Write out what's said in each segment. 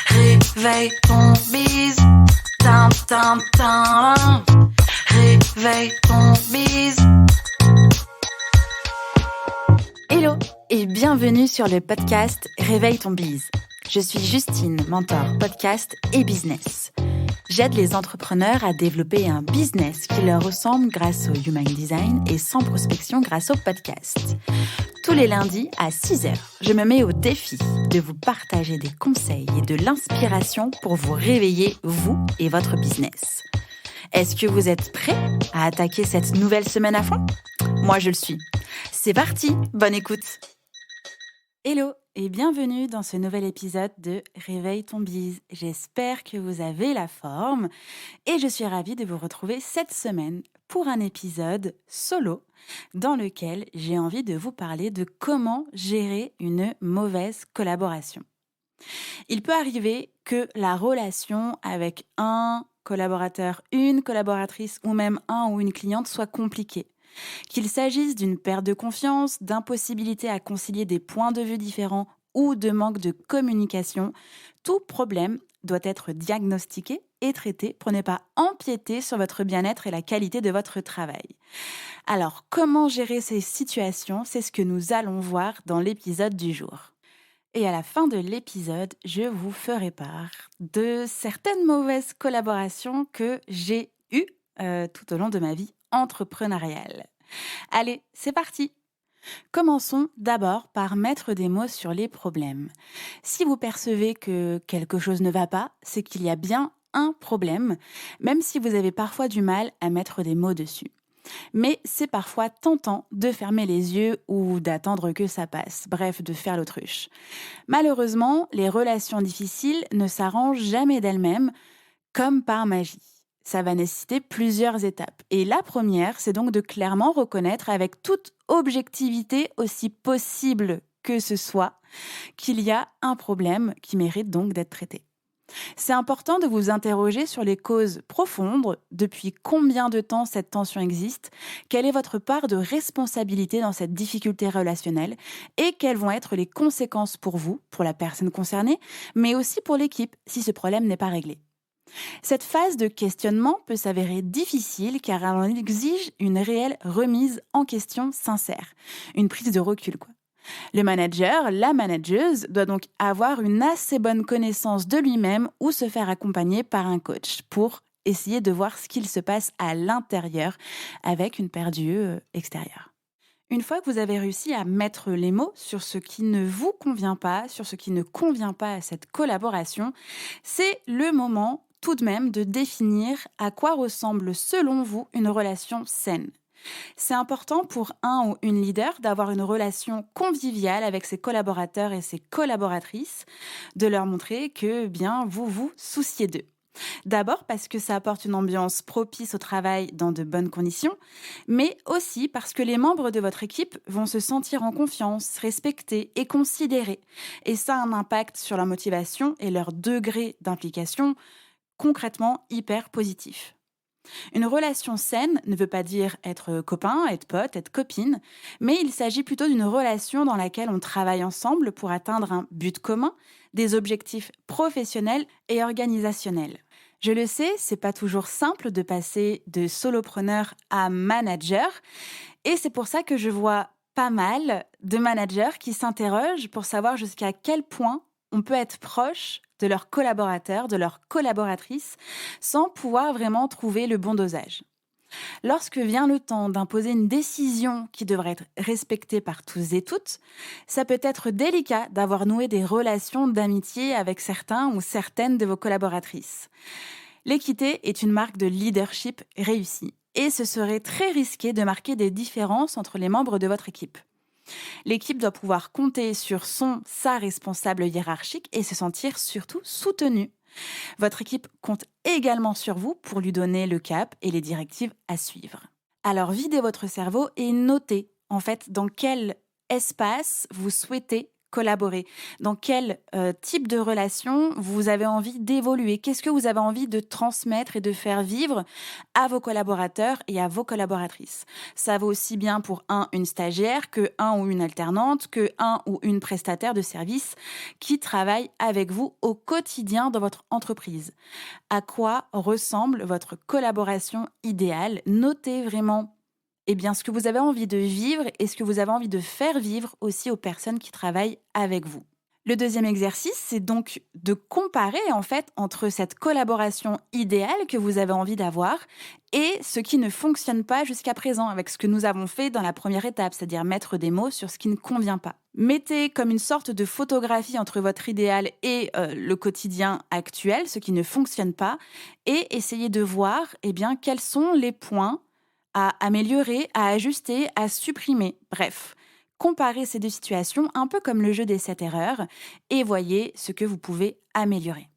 Réveille ton bise, tin tin tin. Réveille ton bise. Hello et bienvenue sur le podcast Réveille ton bise. Je suis Justine, mentor podcast et business. J'aide les entrepreneurs à développer un business qui leur ressemble grâce au Human Design et sans prospection grâce au podcast. Tous les lundis à 6h, je me mets au défi de vous partager des conseils et de l'inspiration pour vous réveiller, vous et votre business. Est-ce que vous êtes prêts à attaquer cette nouvelle semaine à fond ? Moi, je le suis. C'est parti, bonne écoute. Hello et bienvenue dans ce nouvel épisode de Réveille ton bise. J'espère que vous avez la forme et je suis ravie de vous retrouver cette semaine pour un épisode solo dans lequel j'ai envie de vous parler de comment gérer une mauvaise collaboration. Il peut arriver que la relation avec un collaborateur, une collaboratrice ou même un ou une cliente soit compliquée. Qu'il s'agisse d'une perte de confiance, d'impossibilité à concilier des points de vue différents ou de manque de communication, tout problème doit être diagnostiqué et traité pour ne pas empiéter sur votre bien-être et la qualité de votre travail. Alors, comment gérer ces situations ? C'est ce que nous allons voir dans l'épisode du jour. Et à la fin de l'épisode, je vous ferai part de certaines mauvaises collaborations que j'ai eues tout au long de ma vie entrepreneuriale. Allez, c'est parti! Commençons d'abord par mettre des mots sur les problèmes. Si vous percevez que quelque chose ne va pas, c'est qu'il y a bien un problème, même si vous avez parfois du mal à mettre des mots dessus. Mais c'est parfois tentant de fermer les yeux ou d'attendre que ça passe, bref, de faire l'autruche. Malheureusement, les relations difficiles ne s'arrangent jamais d'elles-mêmes, comme par magie. Ça va nécessiter plusieurs étapes. Et la première, c'est donc de clairement reconnaître avec toute objectivité, aussi possible que ce soit, qu'il y a un problème qui mérite donc d'être traité. C'est important de vous interroger sur les causes profondes, depuis combien de temps cette tension existe, quelle est votre part de responsabilité dans cette difficulté relationnelle et quelles vont être les conséquences pour vous, pour la personne concernée, mais aussi pour l'équipe si ce problème n'est pas réglé. Cette phase de questionnement peut s'avérer difficile car elle en exige une réelle remise en question sincère, une prise de recul, quoi. Le manager, la manageuse, doit donc avoir une assez bonne connaissance de lui-même ou se faire accompagner par un coach pour essayer de voir ce qu'il se passe à l'intérieur avec une paire d'yeux extérieure. Une fois que vous avez réussi à mettre les mots sur ce qui ne vous convient pas, sur ce qui ne convient pas à cette collaboration, c'est le moment tout de même de définir à quoi ressemble selon vous une relation saine. C'est important pour un ou une leader d'avoir une relation conviviale avec ses collaborateurs et ses collaboratrices, de leur montrer que bien vous vous souciez d'eux. D'abord parce que ça apporte une ambiance propice au travail dans de bonnes conditions, mais aussi parce que les membres de votre équipe vont se sentir en confiance, respectés et considérés. Et ça a un impact sur leur motivation et leur degré d'implication concrètement hyper positif. Une relation saine ne veut pas dire être copain, être pote, être copine, mais il s'agit plutôt d'une relation dans laquelle on travaille ensemble pour atteindre un but commun, des objectifs professionnels et organisationnels. Je le sais, c'est pas toujours simple de passer de solopreneur à manager, et c'est pour ça que je vois pas mal de managers qui s'interrogent pour savoir jusqu'à quel point on peut être proche de leurs collaborateurs, de leurs collaboratrices, sans pouvoir vraiment trouver le bon dosage. Lorsque vient le temps d'imposer une décision qui devrait être respectée par tous et toutes, ça peut être délicat d'avoir noué des relations d'amitié avec certains ou certaines de vos collaboratrices. L'équité est une marque de leadership réussie et ce serait très risqué de marquer des différences entre les membres de votre équipe. L'équipe doit pouvoir compter sur sa responsable hiérarchique et se sentir surtout soutenue. Votre équipe compte également sur vous pour lui donner le cap et les directives à suivre. Alors videz votre cerveau et notez en fait dans quel espace vous souhaitez collaborer? Dans quel type de relation vous avez envie d'évoluer? Qu'est-ce que vous avez envie de transmettre et de faire vivre à vos collaborateurs et à vos collaboratrices? Ça vaut aussi bien pour une stagiaire que un ou une alternante, que un ou une prestataire de service qui travaille avec vous au quotidien dans votre entreprise. À quoi ressemble votre collaboration idéale? Notez vraiment ce que vous avez envie de vivre et ce que vous avez envie de faire vivre aussi aux personnes qui travaillent avec vous. Le deuxième exercice, c'est donc de comparer en fait entre cette collaboration idéale que vous avez envie d'avoir et ce qui ne fonctionne pas jusqu'à présent avec ce que nous avons fait dans la première étape, c'est-à-dire mettre des mots sur ce qui ne convient pas. Mettez comme une sorte de photographie entre votre idéal et le quotidien actuel, ce qui ne fonctionne pas, et essayez de voir quels sont les points à améliorer, à ajuster, à supprimer. Bref, comparez ces deux situations un peu comme le jeu des 7 erreurs et voyez ce que vous pouvez améliorer.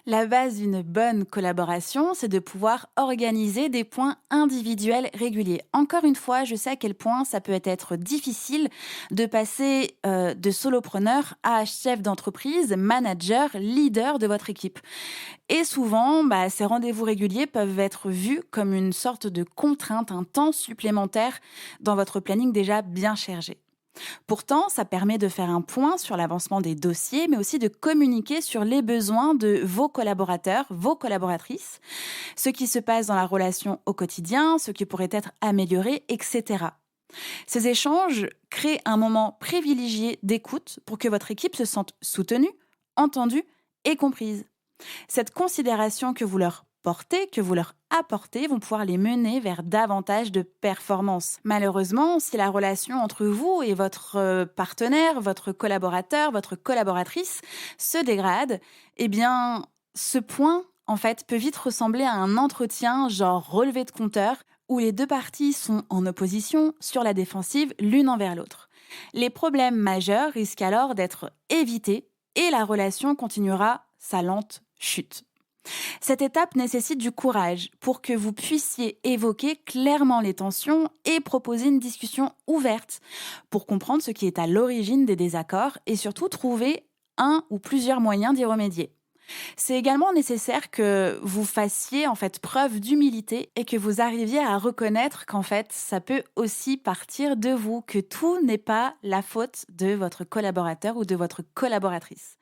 La base d'une bonne collaboration, c'est de pouvoir organiser des points individuels réguliers. Encore une fois, je sais à quel point ça peut être difficile de passer de solopreneur à chef d'entreprise, manager, leader de votre équipe. Et souvent, ces rendez-vous réguliers peuvent être vus comme une sorte de contrainte, un temps supplémentaire dans votre planning déjà bien chargé. Pourtant, ça permet de faire un point sur l'avancement des dossiers, mais aussi de communiquer sur les besoins de vos collaborateurs, vos collaboratrices, ce qui se passe dans la relation au quotidien, ce qui pourrait être amélioré, etc. Ces échanges créent un moment privilégié d'écoute pour que votre équipe se sente soutenue, entendue et comprise. Cette considération que vous leur portez, que vous leur apportez, vont pouvoir les mener vers davantage de performance. Malheureusement, si la relation entre vous et votre partenaire, votre collaborateur, votre collaboratrice se dégrade, ce point, en fait, peut vite ressembler à un entretien genre relevé de compteur où les deux parties sont en opposition, sur la défensive, l'une envers l'autre. Les problèmes majeurs risquent alors d'être évités et la relation continuera sa lente chute. Cette étape nécessite du courage pour que vous puissiez évoquer clairement les tensions et proposer une discussion ouverte pour comprendre ce qui est à l'origine des désaccords et surtout trouver un ou plusieurs moyens d'y remédier. C'est également nécessaire que vous fassiez preuve d'humilité et que vous arriviez à reconnaître qu'en fait, ça peut aussi partir de vous, que tout n'est pas la faute de votre collaborateur ou de votre collaboratrice.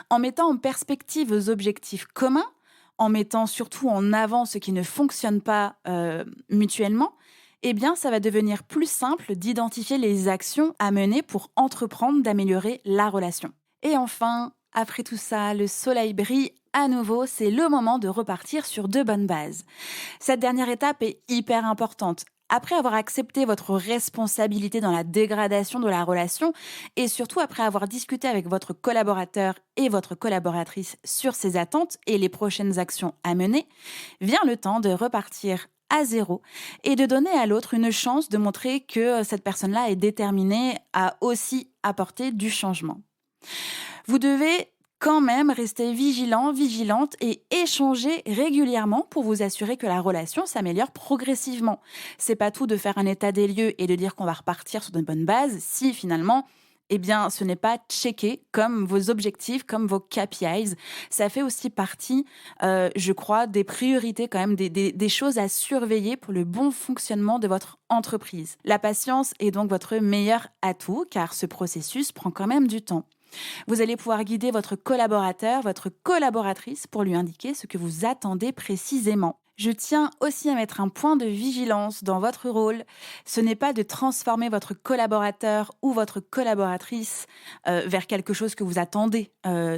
En mettant en perspective vos objectifs communs, en mettant surtout en avant ce qui ne fonctionne pas mutuellement, ça va devenir plus simple d'identifier les actions à mener pour entreprendre d'améliorer la relation. Et enfin, après tout ça, le soleil brille à nouveau, c'est le moment de repartir sur de bonnes bases. Cette dernière étape est hyper importante. Après avoir accepté votre responsabilité dans la dégradation de la relation et surtout après avoir discuté avec votre collaborateur et votre collaboratrice sur ses attentes et les prochaines actions à mener, vient le temps de repartir à zéro et de donner à l'autre une chance de montrer que cette personne-là est déterminée à aussi apporter du changement. Vous devez quand même rester vigilant, vigilante et échanger régulièrement pour vous assurer que la relation s'améliore progressivement. C'est pas tout de faire un état des lieux et de dire qu'on va repartir sur de bonnes bases si finalement, ce n'est pas checké comme vos objectifs, comme vos KPIs. Ça fait aussi partie, je crois, des priorités quand même, des choses à surveiller pour le bon fonctionnement de votre entreprise. La patience est donc votre meilleur atout car ce processus prend quand même du temps. Vous allez pouvoir guider votre collaborateur, votre collaboratrice pour lui indiquer ce que vous attendez précisément. Je tiens aussi à mettre un point de vigilance dans votre rôle. Ce n'est pas de transformer votre collaborateur ou votre collaboratrice vers quelque chose que vous attendez,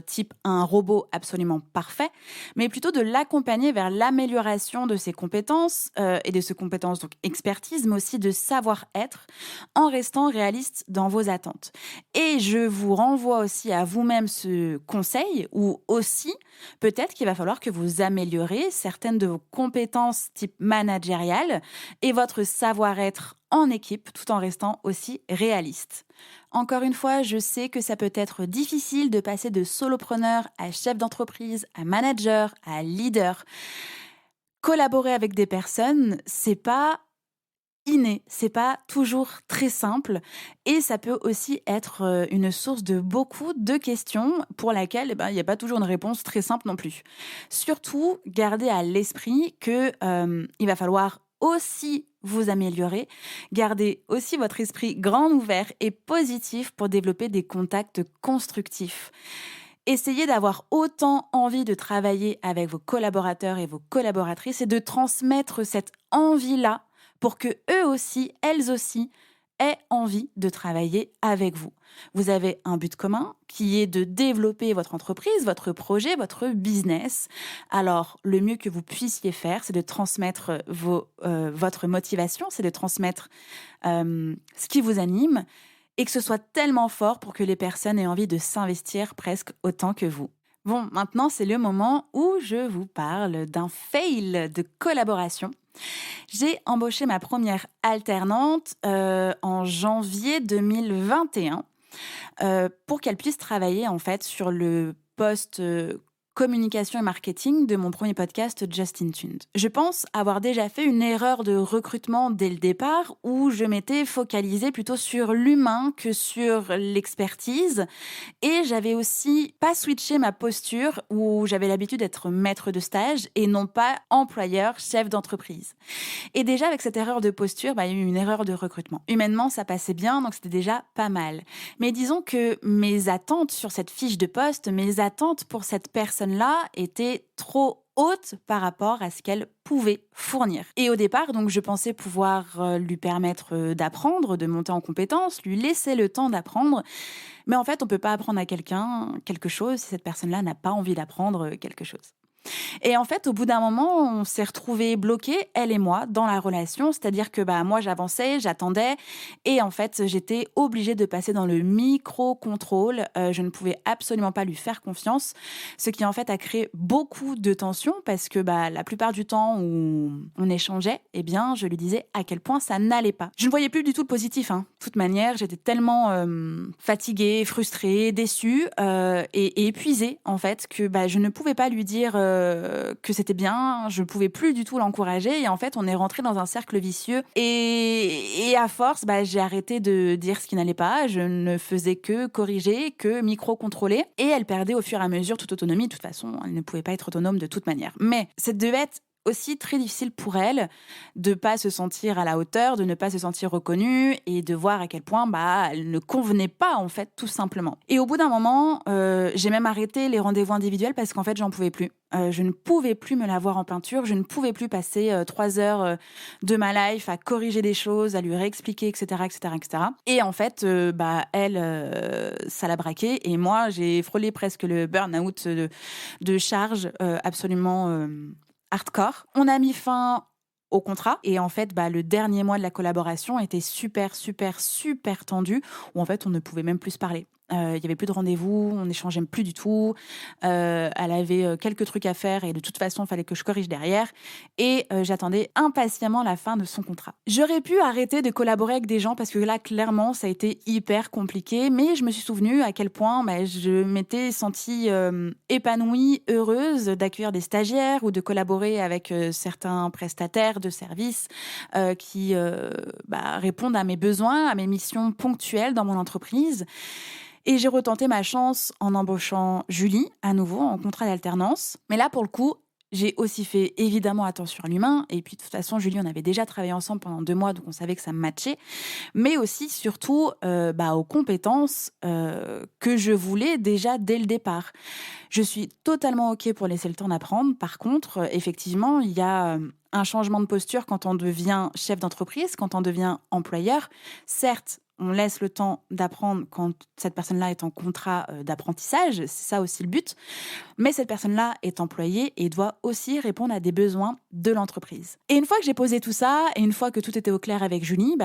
type un robot absolument parfait, mais plutôt de l'accompagner vers l'amélioration de ses compétences et de ses compétences, donc expertise, mais aussi de savoir-être, en restant réaliste dans vos attentes. Et je vous renvoie aussi à vous-même ce conseil, ou aussi peut-être qu'il va falloir que vous améliorez certaines de vos compétences type managériales et votre savoir-être en équipe tout en restant aussi réaliste. Encore une fois, je sais que ça peut être difficile de passer de solopreneur à chef d'entreprise, à manager, à leader. Collaborer avec des personnes, c'est pas inné, c'est pas toujours très simple et ça peut aussi être une source de beaucoup de questions pour laquelle il y a pas toujours une réponse très simple non plus. Surtout, gardez à l'esprit que, il va falloir aussi vous améliorer, gardez aussi votre esprit grand ouvert et positif pour développer des contacts constructifs. Essayez d'avoir autant envie de travailler avec vos collaborateurs et vos collaboratrices et de transmettre cette envie-là pour que eux aussi, elles aussi, aient envie de travailler avec vous. Vous avez un but commun qui est de développer votre entreprise, votre projet, votre business. Alors, le mieux que vous puissiez faire, c'est de transmettre votre motivation, c'est de transmettre ce qui vous anime et que ce soit tellement fort pour que les personnes aient envie de s'investir presque autant que vous. Bon, maintenant, c'est le moment où je vous parle d'un fail de collaboration. J'ai embauché ma première alternante en janvier 2021 pour qu'elle puisse travailler en fait sur le poste communication et marketing de mon premier podcast Just Tuned. Je pense avoir déjà fait une erreur de recrutement dès le départ où je m'étais focalisée plutôt sur l'humain que sur l'expertise et j'avais aussi pas switché ma posture où j'avais l'habitude d'être maître de stage et non pas employeur, chef d'entreprise. Et déjà avec cette erreur de posture, il y a eu une erreur de recrutement. Humainement, ça passait bien, donc c'était déjà pas mal. Mais disons que mes attentes sur cette fiche de poste, mes attentes pour cette personne-là était trop haute par rapport à ce qu'elle pouvait fournir. Et au départ, donc, je pensais pouvoir lui permettre d'apprendre, de monter en compétences, lui laisser le temps d'apprendre. Mais en fait, on peut pas apprendre à quelqu'un quelque chose si cette personne-là n'a pas envie d'apprendre quelque chose. Et en fait, au bout d'un moment, on s'est retrouvés bloqués, elle et moi, dans la relation. C'est-à-dire que moi, j'avançais, j'attendais. Et en fait, j'étais obligée de passer dans le micro-contrôle. Je ne pouvais absolument pas lui faire confiance. Ce qui, en fait, a créé beaucoup de tensions parce que la plupart du temps où on échangeait, je lui disais à quel point ça n'allait pas. Je ne voyais plus du tout le positif. De toute manière, j'étais tellement fatiguée, frustrée, déçue et épuisée, en fait, que je ne pouvais pas lui dire que c'était bien, je pouvais plus du tout l'encourager et en fait on est rentré dans un cercle vicieux et à force j'ai arrêté de dire ce qui n'allait pas, je ne faisais que corriger, que micro-contrôler et elle perdait au fur et à mesure toute autonomie. De toute façon, elle ne pouvait pas être autonome de toute manière. Mais ça devait être aussi très difficile pour elle de pas se sentir à la hauteur, de ne pas se sentir reconnue et de voir à quel point elle ne convenait pas en fait tout simplement. Et au bout d'un moment, j'ai même arrêté les rendez-vous individuels parce qu'en fait j'en pouvais plus. Je ne pouvais plus me la voir en peinture, je ne pouvais plus passer 3 heures de ma life à corriger des choses, à lui réexpliquer, etc., etc., etc. Et en fait, elle, ça l'a braqué et moi j'ai frôlé presque le burn-out de charge absolument hardcore. On a mis fin au contrat et en fait le dernier mois de la collaboration était super tendu où en fait on ne pouvait même plus se parler. Il y avait plus de rendez-vous, on n'échangeait plus du tout. Elle avait quelques trucs à faire et de toute façon, il fallait que je corrige derrière. Et j'attendais impatiemment la fin de son contrat. J'aurais pu arrêter de collaborer avec des gens parce que là, clairement, ça a été hyper compliqué. Mais je me suis souvenue à quel point je m'étais sentie épanouie, heureuse d'accueillir des stagiaires ou de collaborer avec certains prestataires de services qui répondent à mes besoins, à mes missions ponctuelles dans mon entreprise. Et j'ai retenté ma chance en embauchant Julie, à nouveau, en contrat d'alternance. Mais là, pour le coup, j'ai aussi fait évidemment attention à l'humain. Et puis, de toute façon, Julie, on avait déjà travaillé ensemble pendant 2 mois, donc on savait que ça me matchait. Mais aussi, surtout, aux compétences que je voulais déjà dès le départ. Je suis totalement OK pour laisser le temps d'apprendre. Par contre, effectivement, il y a un changement de posture quand on devient chef d'entreprise, quand on devient employeur. Certes, on laisse le temps d'apprendre quand cette personne-là est en contrat d'apprentissage, c'est ça aussi le but, mais cette personne-là est employée et doit aussi répondre à des besoins de l'entreprise. Et une fois que j'ai posé tout ça, et une fois que tout était au clair avec Julie,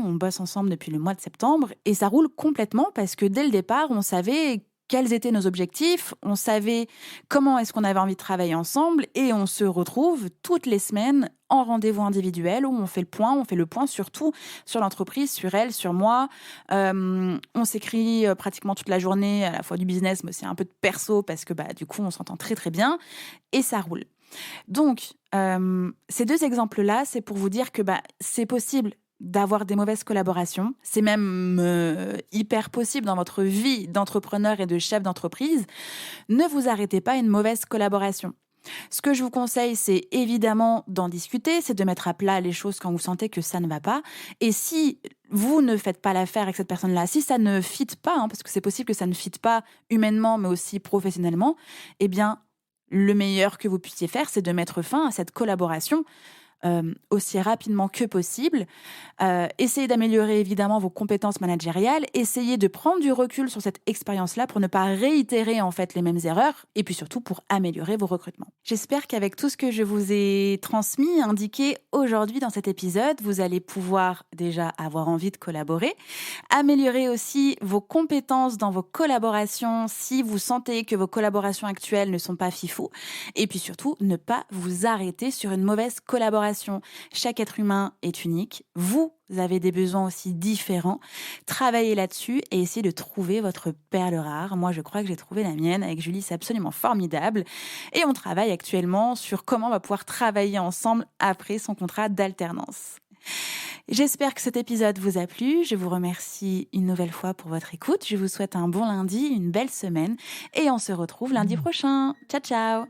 on bosse ensemble depuis le mois de septembre, et ça roule complètement parce que dès le départ, on savait quels étaient nos objectifs, on savait comment est-ce qu'on avait envie de travailler ensemble et on se retrouve toutes les semaines en rendez-vous individuel où on fait le point surtout sur l'entreprise, sur elle, sur moi. On s'écrit pratiquement toute la journée, à la fois du business mais aussi un peu de perso parce que du coup on s'entend très très bien et ça roule. Donc, ces 2 exemples-là, c'est pour vous dire que c'est possible d'avoir des mauvaises collaborations. C'est même hyper possible dans votre vie d'entrepreneur et de chef d'entreprise. Ne vous arrêtez pas à une mauvaise collaboration. Ce que je vous conseille, c'est évidemment d'en discuter, c'est de mettre à plat les choses quand vous sentez que ça ne va pas. Et si vous ne faites pas l'affaire avec cette personne-là, si ça ne fit pas, parce que c'est possible que ça ne fit pas humainement, mais aussi professionnellement, eh bien, le meilleur que vous puissiez faire, c'est de mettre fin à cette collaboration aussi rapidement que possible. Essayez d'améliorer évidemment vos compétences managériales. Essayez de prendre du recul sur cette expérience-là pour ne pas réitérer en fait les mêmes erreurs et puis surtout pour améliorer vos recrutements. J'espère qu'avec tout ce que je vous ai transmis, indiqué aujourd'hui dans cet épisode, vous allez pouvoir déjà avoir envie de collaborer, améliorer aussi vos compétences dans vos collaborations si vous sentez que vos collaborations actuelles ne sont pas fifou et puis surtout ne pas vous arrêter sur une mauvaise collaboration. Chaque être humain est unique. Vous avez des besoins aussi différents. Travaillez là-dessus et essayez de trouver votre perle rare. Moi, je crois que j'ai trouvé la mienne. Avec Julie, c'est absolument formidable. Et on travaille actuellement sur comment on va pouvoir travailler ensemble après son contrat d'alternance. J'espère que cet épisode vous a plu. Je vous remercie une nouvelle fois pour votre écoute. Je vous souhaite un bon lundi, une belle semaine et on se retrouve lundi prochain. Ciao, ciao!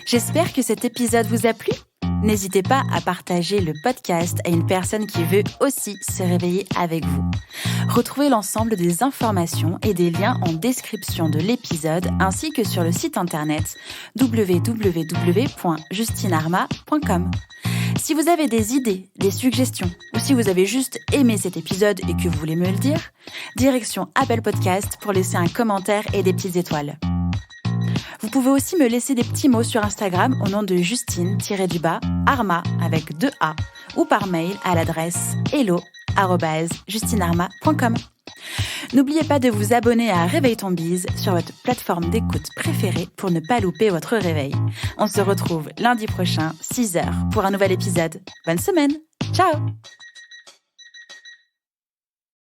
J'espère que cet épisode vous a plu. N'hésitez pas à partager le podcast à une personne qui veut aussi se réveiller avec vous. Retrouvez l'ensemble des informations et des liens en description de l'épisode ainsi que sur le site internet www.justinarma.com. Si vous avez des idées, des suggestions ou si vous avez juste aimé cet épisode et que vous voulez me le dire, direction Apple Podcast pour laisser un commentaire et des petites étoiles. Vous pouvez aussi me laisser des petits mots sur Instagram au nom de Justine-Arma avec 2 A ou par mail à l'adresse hello@justinarma.com. N'oubliez pas de vous abonner à Réveille ton bise sur votre plateforme d'écoute préférée pour ne pas louper votre réveil. On se retrouve lundi prochain, 6h, pour un nouvel épisode. Bonne semaine. Ciao!